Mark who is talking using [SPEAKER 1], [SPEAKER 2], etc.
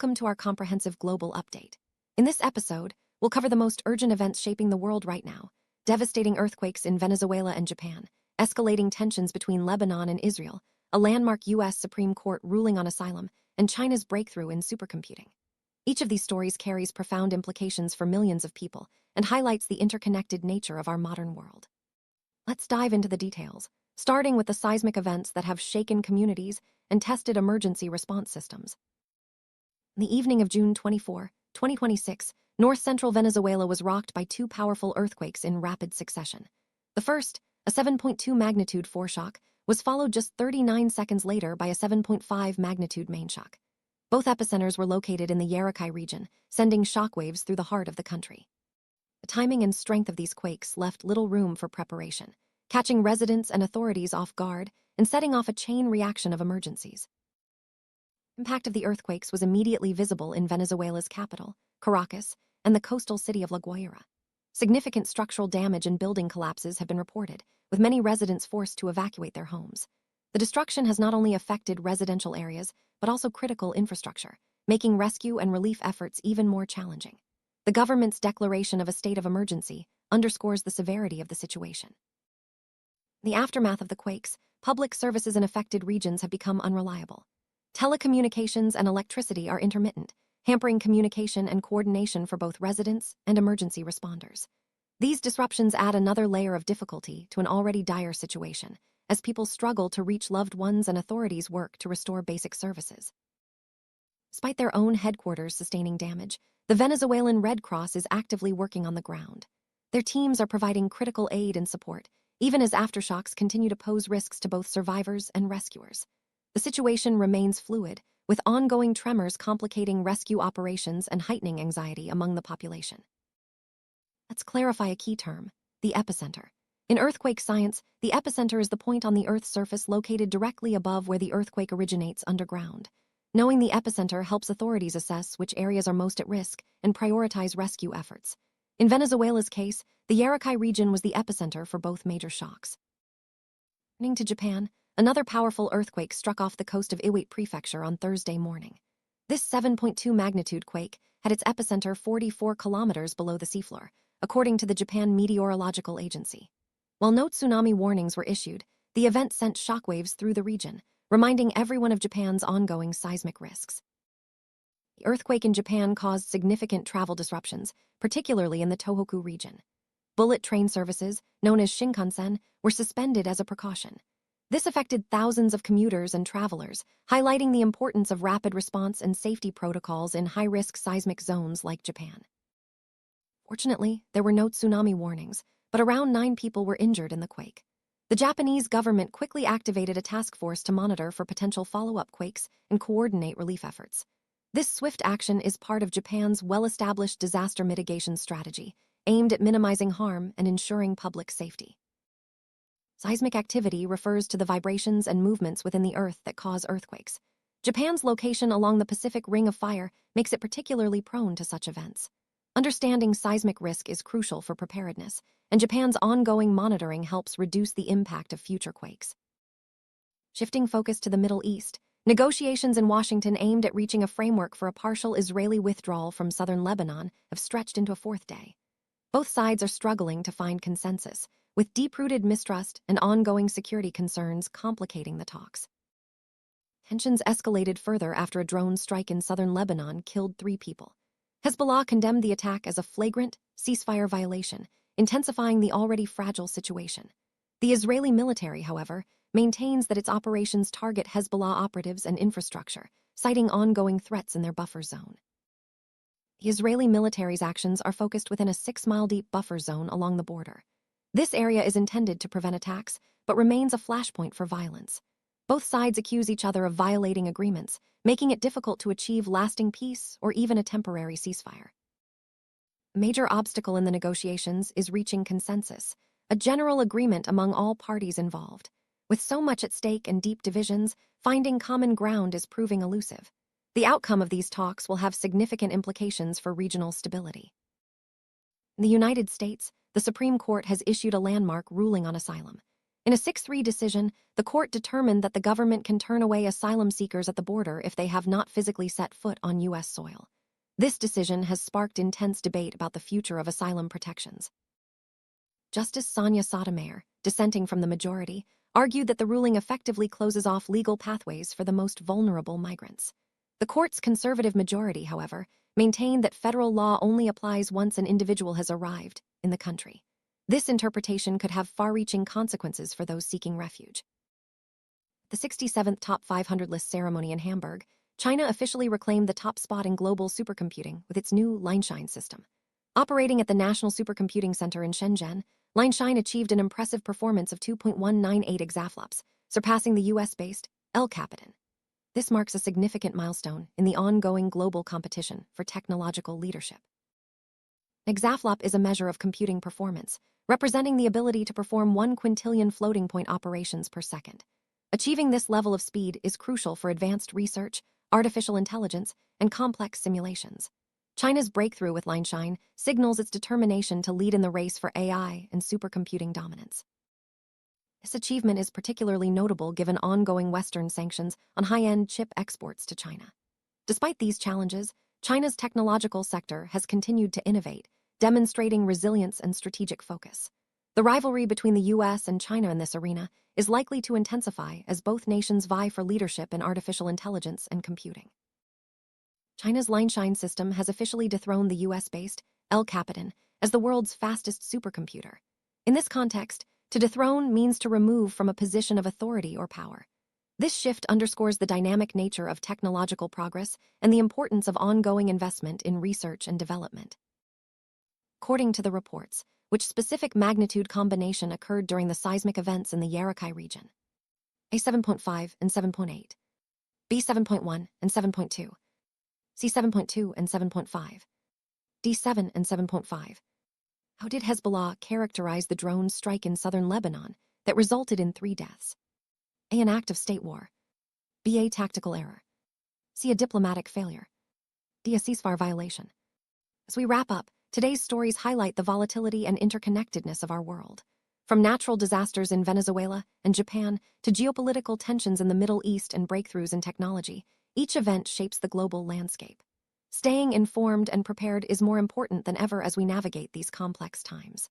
[SPEAKER 1] welcome to our comprehensive global update. In this episode, we'll cover the most urgent events shaping the world right now: devastating earthquakes in Venezuela and Japan, escalating tensions between Lebanon and Israel, a landmark U.S. Supreme Court ruling on asylum, and China's breakthrough in supercomputing. Each of these stories carries profound implications for millions of people and highlights the interconnected nature of our modern world. Let's dive into the details, starting with the seismic events that have shaken communities and tested emergency response systems. In the evening of June 24, 2026, north-central Venezuela was rocked by two powerful earthquakes in rapid succession. The first, a 7.2 magnitude foreshock, was followed just 39 seconds later by a 7.5 magnitude mainshock. Both epicenters were located in the Iwate region, sending shockwaves through the heart of the country. The timing and strength of these quakes left little room for preparation, catching residents and authorities off guard and setting off a chain reaction of emergencies. The impact of the earthquakes was immediately visible in Venezuela's capital, Caracas, and the coastal city of La Guaira. Significant structural damage and building collapses have been reported, with many residents forced to evacuate their homes. The destruction has not only affected residential areas, but also critical infrastructure, making rescue and relief efforts even more challenging. The government's declaration of a state of emergency underscores the severity of the situation. In the aftermath of the quakes, public services in affected regions have become unreliable. Telecommunications and electricity are intermittent, hampering communication and coordination for both residents and emergency responders. These disruptions add another layer of difficulty to an already dire situation, as people struggle to reach loved ones and authorities work to restore basic services. Despite their own headquarters sustaining damage, the Venezuelan Red Cross is actively working on the ground. Their teams are providing critical aid and support, even as aftershocks continue to pose risks to both survivors and rescuers. The situation remains fluid, with ongoing tremors complicating rescue operations and heightening anxiety among the population. Let's clarify a key term: the epicenter. In earthquake science, the epicenter is the point on the Earth's surface located directly above where the earthquake originates underground. Knowing the epicenter helps authorities assess which areas are most at risk and prioritize rescue efforts. In Venezuela's case, the Iwate region was the epicenter for both major shocks. Turning to Japan, another powerful earthquake struck off the coast of Iwate Prefecture on Thursday morning. This 7.2 magnitude quake had its epicenter 44 kilometers below the seafloor, according to the Japan Meteorological Agency. While no tsunami warnings were issued, the event sent shockwaves through the region, reminding everyone of Japan's ongoing seismic risks. The earthquake in Japan caused significant travel disruptions, particularly in the Tohoku region. Bullet train services, known as Shinkansen, were suspended as a precaution. This affected thousands of commuters and travelers, highlighting the importance of rapid response and safety protocols in high-risk seismic zones like Japan. Fortunately, there were no tsunami warnings, but around 9 people were injured in the quake. The Japanese government quickly activated a task force to monitor for potential follow-up quakes and coordinate relief efforts. This swift action is part of Japan's well-established disaster mitigation strategy, aimed at minimizing harm and ensuring public safety. Seismic activity refers to the vibrations and movements within the Earth that cause earthquakes. Japan's location along the Pacific Ring of Fire makes it particularly prone to such events. Understanding seismic risk is crucial for preparedness, and Japan's ongoing monitoring helps reduce the impact of future quakes. Shifting focus to the Middle East, negotiations in Washington aimed at reaching a framework for a partial Israeli withdrawal from southern Lebanon have stretched into a 4th day. Both sides are struggling to find consensus, with deep-rooted mistrust and ongoing security concerns complicating the talks. Tensions escalated further after a drone strike in southern Lebanon killed 3 people. Hezbollah condemned the attack as a flagrant ceasefire violation, intensifying the already fragile situation. The Israeli military, however, maintains that its operations target Hezbollah operatives and infrastructure, citing ongoing threats in their buffer zone. The Israeli military's actions are focused within a 6-mile-deep buffer zone along the border. This area is intended to prevent attacks, but remains a flashpoint for violence. Both sides accuse each other of violating agreements, making it difficult to achieve lasting peace or even a temporary ceasefire. A major obstacle in the negotiations is reaching consensus, a general agreement among all parties involved. With so much at stake and deep divisions, finding common ground is proving elusive. The outcome of these talks will have significant implications for regional stability. In the United States, the Supreme Court has issued a landmark ruling on asylum. In a 6-3 decision, the court determined that the government can turn away asylum seekers at the border if they have not physically set foot on U.S. soil. This decision has sparked intense debate about the future of asylum protections. Justice Sonia Sotomayor, dissenting from the majority, argued that the ruling effectively closes off legal pathways for the most vulnerable migrants. The court's conservative majority, however, maintained that federal law only applies once an individual has arrived in the country. This interpretation could have far-reaching consequences for those seeking refuge. The 67th Top 500 list ceremony in Hamburg, China officially reclaimed the top spot in global supercomputing with its new Lineshine system. Operating at the National Supercomputing Center in Shenzhen, Lineshine achieved an impressive performance of 2.198 exaflops, surpassing the US-based El Capitan. This marks a significant milestone in the ongoing global competition for technological leadership. Exaflop is a measure of computing performance, representing the ability to perform 1 quintillion floating point operations per second. Achieving this level of speed is crucial for advanced research, artificial intelligence, and complex simulations. China's breakthrough with Lineshine signals its determination to lead in the race for AI and supercomputing dominance. This achievement is particularly notable given ongoing Western sanctions on high-end chip exports to China. Despite these challenges, China's technological sector has continued to innovate, demonstrating resilience and strategic focus. The rivalry between the US and China in this arena is likely to intensify as both nations vie for leadership in artificial intelligence and computing. China's Lineshine system has officially dethroned the US-based El Capitan as the world's fastest supercomputer. In this context, to dethrone means to remove from a position of authority or power. This shift underscores the dynamic nature of technological progress and the importance of ongoing investment in research and development. According to the reports, which specific magnitude combination occurred during the seismic events in the Yarakai region? A 7.5 and 7.8, B 7.1 and 7.2, C 7.2 and 7.5, D 7 and 7.5. How did Hezbollah characterize the drone strike in southern Lebanon that resulted in 3 deaths? A. An act of state war. B. A tactical error. C. A diplomatic failure. D. A ceasefire violation. As we wrap up, today's stories highlight the volatility and interconnectedness of our world. From natural disasters in Venezuela and Japan to geopolitical tensions in the Middle East and breakthroughs in technology, each event shapes the global landscape. Staying informed and prepared is more important than ever as we navigate these complex times.